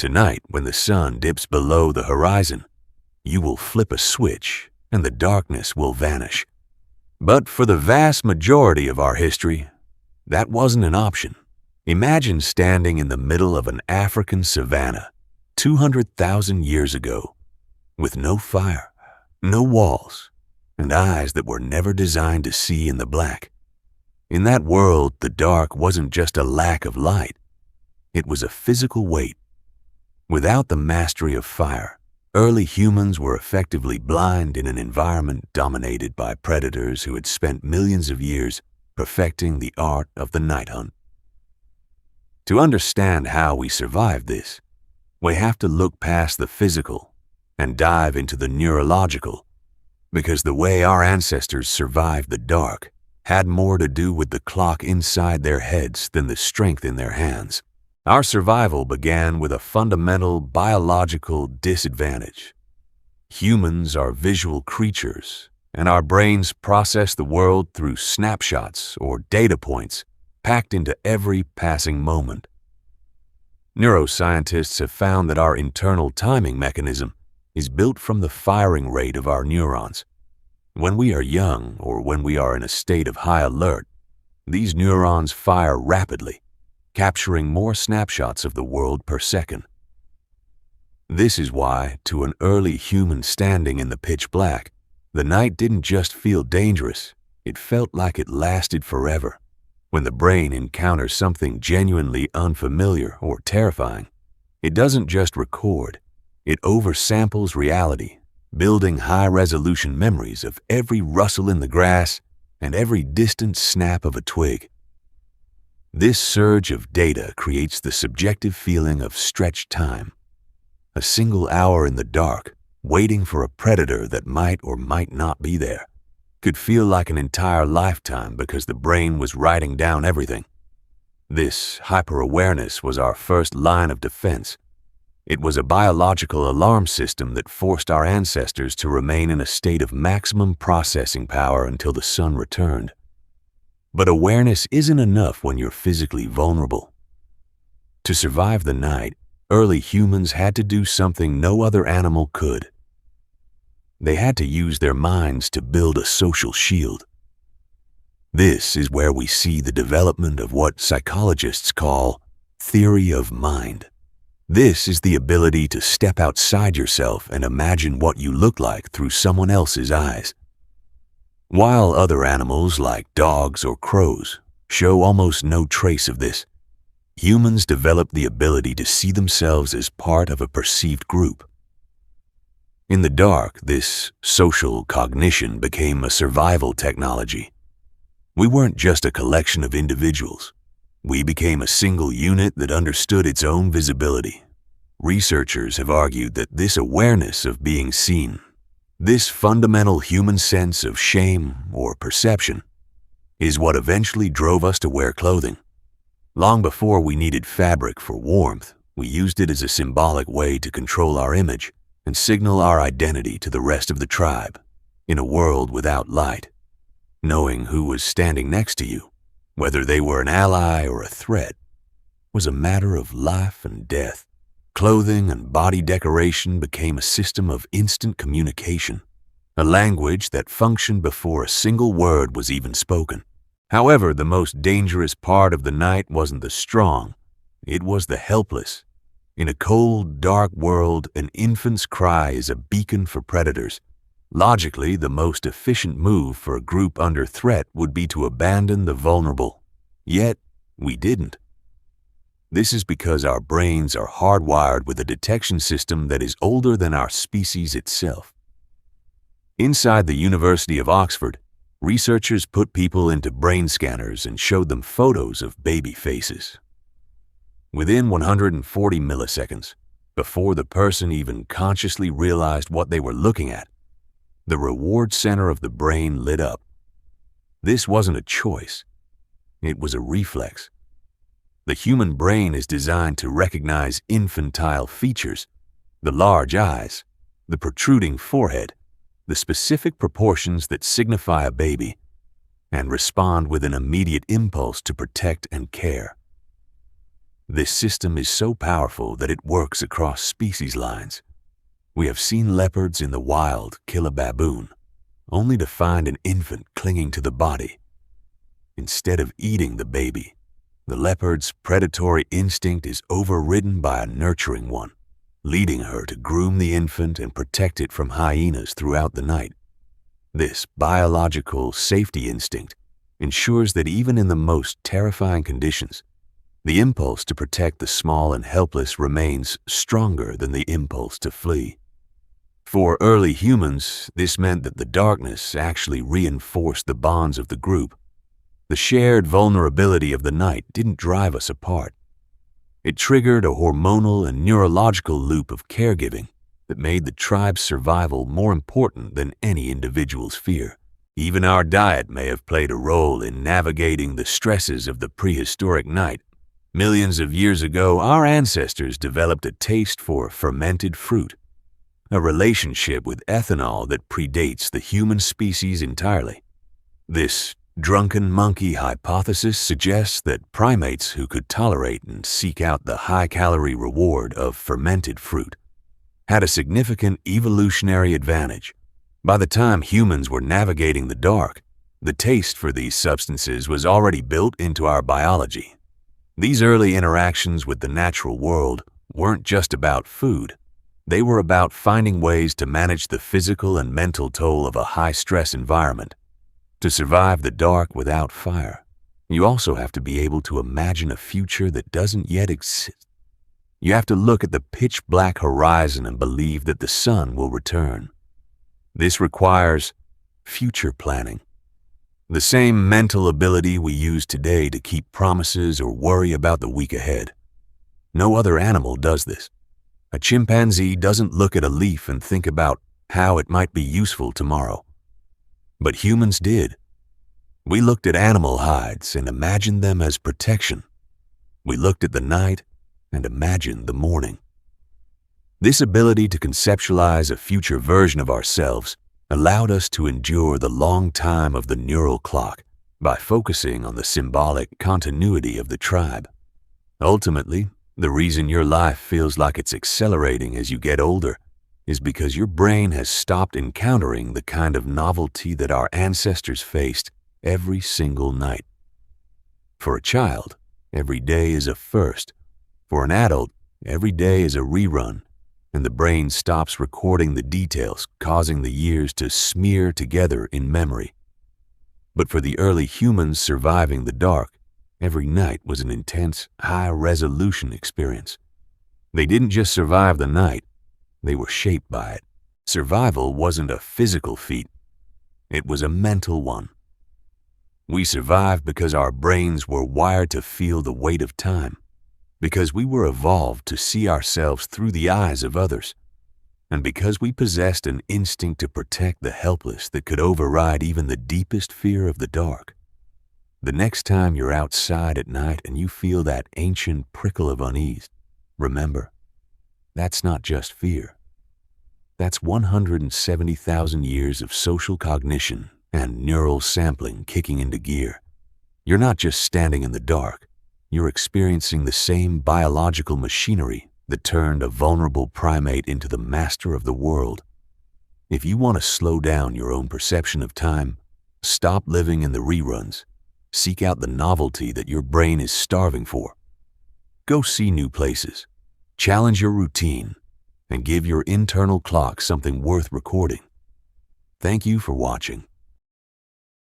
Tonight, when the sun dips below the horizon, you will flip a switch and the darkness will vanish. But for the vast majority of our history, that wasn't an option. Imagine standing in the middle of an African savanna 200,000 years ago, with no fire, no walls, and eyes that were never designed to see in the black. In that world, the dark wasn't just a lack of light. It was a physical weight. Without the mastery of fire, early humans were effectively blind in an environment dominated by predators who had spent millions of years perfecting the art of the night hunt. To understand how we survived this, we have to look past the physical and dive into the neurological, because the way our ancestors survived the dark had more to do with the clock inside their heads than the strength in their hands. Our survival began with a fundamental biological disadvantage. Humans are visual creatures, and our brains process the world through snapshots or data points packed into every passing moment. Neuroscientists have found that our internal timing mechanism is built from the firing rate of our neurons. When we are young or when we are in a state of high alert, these neurons fire rapidly, capturing more snapshots of the world per second. This is why, to an early human standing in the pitch black, the night didn't just feel dangerous, it felt like it lasted forever. When the brain encounters something genuinely unfamiliar or terrifying, it doesn't just record, it oversamples reality, building high-resolution memories of every rustle in the grass and every distant snap of a twig. This surge of data creates the subjective feeling of stretched time. A single hour in the dark, waiting for a predator that might or might not be there, could feel like an entire lifetime because the brain was writing down everything. This hyper-awareness was our first line of defense. It was a biological alarm system that forced our ancestors to remain in a state of maximum processing power until the sun returned. But awareness isn't enough when you're physically vulnerable. To survive the night, early humans had to do something no other animal could. They had to use their minds to build a social shield. This is where we see the development of what psychologists call theory of mind. This is the ability to step outside yourself and imagine what you look like through someone else's eyes. While other animals like dogs or crows show almost no trace of this, humans develop the ability to see themselves as part of a perceived group. In the dark, this social cognition became a survival technology. We weren't just a collection of individuals. We became a single unit that understood its own visibility. Researchers have argued that this awareness of being seen, this fundamental human sense of shame or perception, is what eventually drove us to wear clothing. Long before we needed fabric for warmth, we used it as a symbolic way to control our image and signal our identity to the rest of the tribe. In a world without light, knowing who was standing next to you, whether they were an ally or a threat, was a matter of life and death. Clothing and body decoration became a system of instant communication, a language that functioned before a single word was even spoken. However, the most dangerous part of the night wasn't the strong, it was the helpless. In a cold, dark world, an infant's cry is a beacon for predators. Logically, the most efficient move for a group under threat would be to abandon the vulnerable. Yet, we didn't. This is because our brains are hardwired with a detection system that is older than our species itself. Inside the University of Oxford, researchers put people into brain scanners and showed them photos of baby faces. Within 140 milliseconds, before the person even consciously realized what they were looking at, the reward center of the brain lit up. This wasn't a choice. It was a reflex. The human brain is designed to recognize infantile features, the large eyes, the protruding forehead, the specific proportions that signify a baby, and respond with an immediate impulse to protect and care. This system is so powerful that it works across species lines. We have seen leopards in the wild kill a baboon, only to find an infant clinging to the body. Instead of eating the baby, the leopard's predatory instinct is overridden by a nurturing one, leading her to groom the infant and protect it from hyenas throughout the night. This biological safety instinct ensures that even in the most terrifying conditions, the impulse to protect the small and helpless remains stronger than the impulse to flee. For early humans, this meant that the darkness actually reinforced the bonds of the group. The shared vulnerability of the night didn't drive us apart. It triggered a hormonal and neurological loop of caregiving that made the tribe's survival more important than any individual's fear. Even our diet may have played a role in navigating the stresses of the prehistoric night. Millions of years ago, our ancestors developed a taste for fermented fruit, a relationship with ethanol that predates the human species entirely. This drunken monkey hypothesis suggests that primates who could tolerate and seek out the high-calorie reward of fermented fruit had a significant evolutionary advantage. By the time humans were navigating the dark, the taste for these substances was already built into our biology. These early interactions with the natural world weren't just about food. They were about finding ways to manage the physical and mental toll of a high-stress environment. To survive the dark without fire, you also have to be able to imagine a future that doesn't yet exist. You have to look at the pitch-black horizon and believe that the sun will return. This requires future planning. The same mental ability we use today to keep promises or worry about the week ahead. No other animal does this. A chimpanzee doesn't look at a leaf and think about how it might be useful tomorrow. But humans did. We looked at animal hides and imagined them as protection. We looked at the night and imagined the morning. This ability to conceptualize a future version of ourselves allowed us to endure the long time of the neural clock by focusing on the symbolic continuity of the tribe. Ultimately, the reason your life feels like it's accelerating as you get older is because your brain has stopped encountering the kind of novelty that our ancestors faced every single night. For a child, every day is a first. For an adult, every day is a rerun, and the brain stops recording the details, causing the years to smear together in memory. But for the early humans surviving the dark, every night was an intense, high-resolution experience. They didn't just survive the night, they were shaped by it. Survival wasn't a physical feat, it was a mental one. We survived because our brains were wired to feel the weight of time, because we were evolved to see ourselves through the eyes of others, and because we possessed an instinct to protect the helpless that could override even the deepest fear of the dark. The next time you're outside at night and you feel that ancient prickle of unease, remember, that's not just fear. That's 170,000 years of social cognition and neural sampling kicking into gear. You're not just standing in the dark. You're experiencing the same biological machinery that turned a vulnerable primate into the master of the world. If you want to slow down your own perception of time, stop living in the reruns. Seek out the novelty that your brain is starving for. Go see new places. Challenge your routine and give your internal clock something worth recording. Thank you for watching.